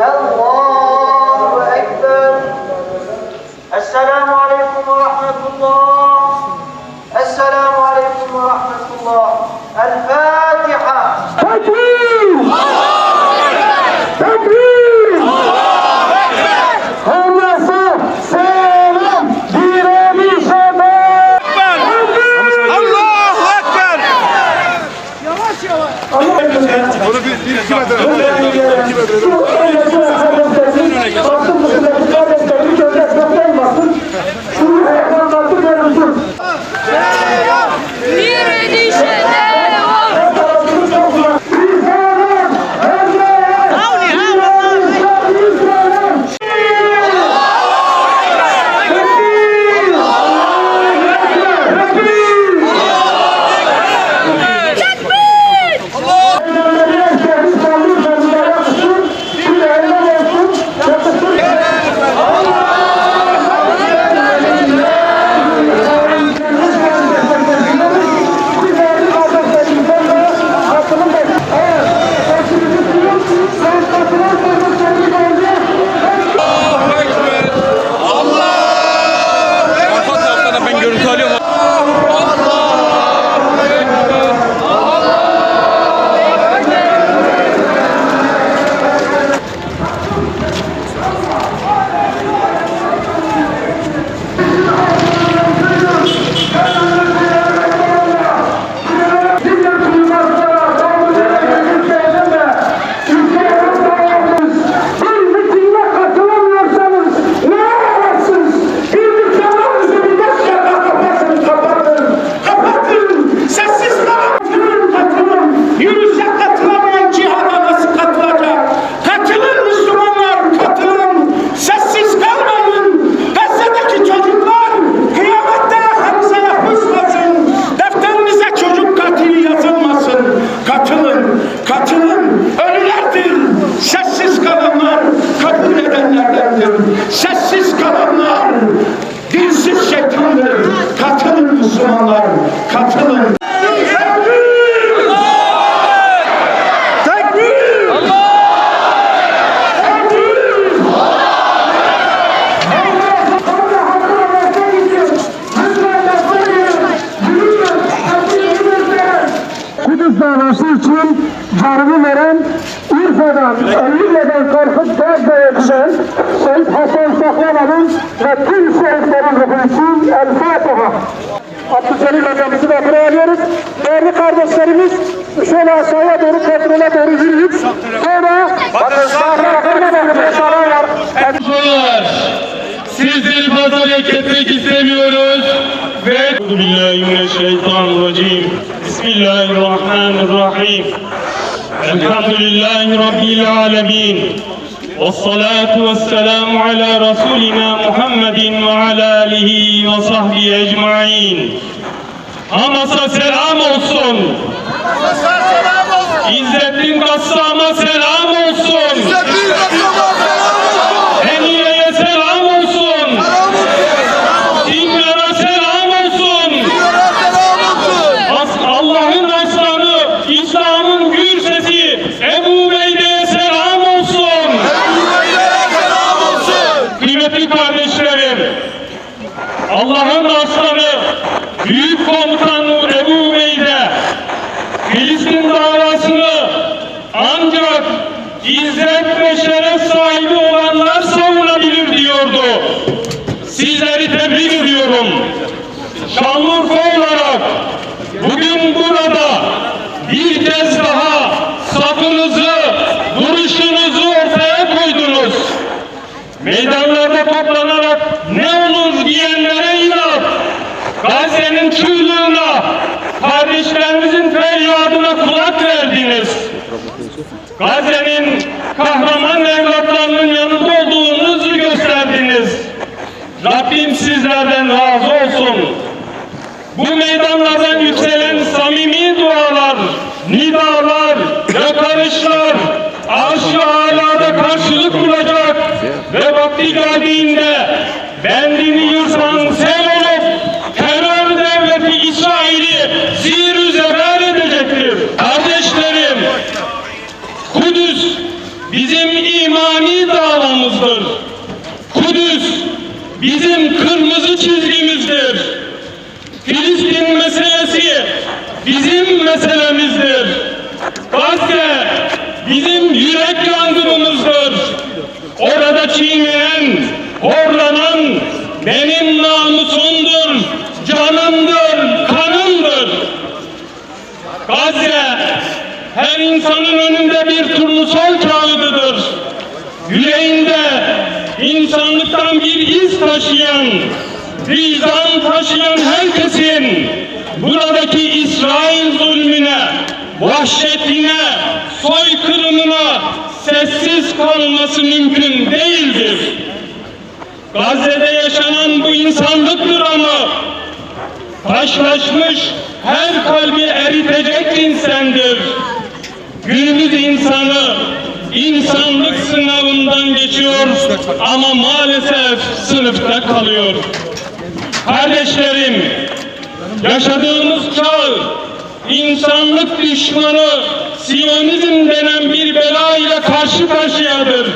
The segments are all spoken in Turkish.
Allahu Ekber. Esselamu Aleyküm ve Rahmetullah. Esselamu Aleyküm ve Rahmetullah. El Fatiha. Tekbir! Tekbir! Allah'a selam direnişe be! Allahu Ekber! Yavaş yavaş. Onu bir 2 metre. Sessiz kalanlar dilsiz şeytandır. Katılın Müslümanlar, katılın. Kudüs davası için canını veren Urfa'dan, ölümleden korkup Gazze'ye giden Şehit Hasan Saklaman'ın ve tüm şehitlerin ruhu için El Fatiha. Abdülcelil hocamızı da buraya alıyoruz. Değerli kardeşlerimiz şöyle aşağıya doğru, petrole doğru yürüyüp sonra sizleri pazara kesmek istemiyoruz ve Euzubillahimineşşeytanirracim. Bismillahirrahmanirrahim. Elhamdülillahi Rabbil alemin. Vessalatu vesselamu ala Resulina Muhammedin ve ala alihi ve sahbihi ecmain. Hamas'a selam olsun. İzzettin Gassam'a selam olsun. Eniye'ye selam olsun. Dinlere selam olsun. Allah'ın aslanı, İslam'ın gür sesi Ebu Beyde'ye selam olsun. Kıymetli kardeşlerim, Allah'ın aslanı, büyük komutan Ebu Beyde, Filistin davasını ancak izzet ve şeref sahibi olanlar savunabilir diyordu. Sizleri tebrik ediyorum. Şanlıurfa olarak bugün burada bir kez daha safınızı, duruşunuzu ortaya koydunuz. Meydanlarda toplanarak ne olur diyenlere inat, Gazze'nin çığlığına, kardeşlerimizin feryadına kulak verdiniz. Gazze'nin kahraman evlatlarının yanında olduğunuzu gösterdiniz. Rabbim sizlerden razı olsun. bu meydanlardan yükselen samimi dualar, nidalar, yakarışlar, arş-ı alada karşılık bulacak ve vakti geldiğinde bendini yırtan sel olup terör devleti İsrail'i zir zeber edecektir. Kardeşlerim, Kudüs bizim imani davamızdır. Kudüs bizim kırmızı çizgimizdir. Filistin meselesi bizim meselemizdir. Gazze bizim yürek yangınımızdır. Orada çiğneyen, horlanan benim namusumdur, canımdır, kanımdır. Gazze her insanın önünde bir turnusol kağıdıdır. Yüreğinde insanlıktan bir iz taşıyan, vicdan taşıyan herkesin buradaki İsrail zulmüne, vahşetine, soykırımına sessiz kalması mümkün değildir. Gazze'de yaşanan bu insanlık dramı taşlaşmış her kalbi eritecek cinsendir. Günümüz insanı insanlık sınavından geçiyor ama maalesef sınıfta kalıyor. Kardeşlerim, yaşadığımız çağ insanlık düşmanı Siyonizm denen bir bela ile karşı karşıyadır.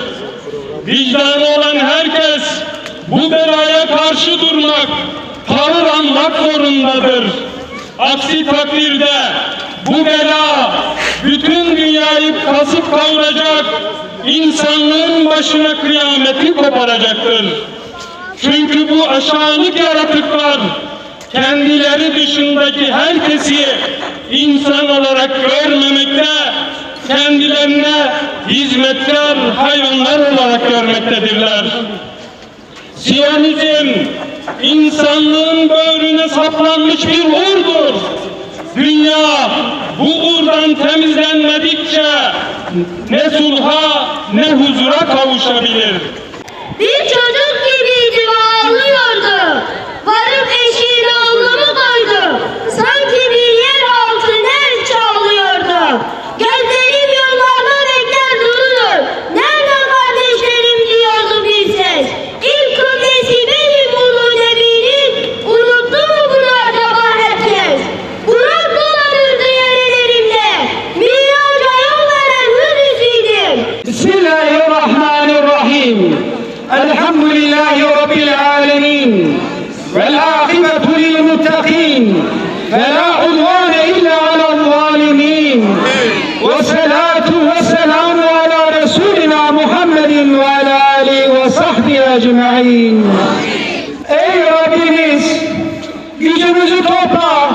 Vicdanı olan herkes bu belaya karşı durmak, tavır almak zorundadır. Aksi takdirde bu bela bütün dünyayı kasıp kavuracak, insanlığın başına kıyameti koparacaktır. Çünkü bu aşağılık yaratıklar kendileri dışındaki herkesi insan olarak görmemekte, kendilerine hizmetkar hayvanlar olarak görmektedirler. Siyonizm insanlığın böğrüne saplanmış bir uğurdur. Dünya bu uğurdan temizlenmedikçe ne sulha ne huzura kavuşabilir. Bir çocuk gibiydi ve ağlıyordu. Varıp eşiğine oğlumu koydu. Sanki bir yer altı ner çalıyordu. Gözlerim yollarda bekler durur. Nerede kardeşlerim diyordu bir ses. İlk kıblesi benim ulu nebinin. Unuttu mu bunu acaba herkes? Burak dolanırdı yerelerimde. Miraca yol veren Hürrüsüydüm. Bismillahirrahmanirrahim. Elhamdülillahi Rabbil alemin. والعاقبة للمتقين فلا عدوان إلا على الظالمين والصلاة والسلام على رسولنا محمد وعلى آله وصحبه أجمعين. Ey Rabbimiz, gücümüzü topla,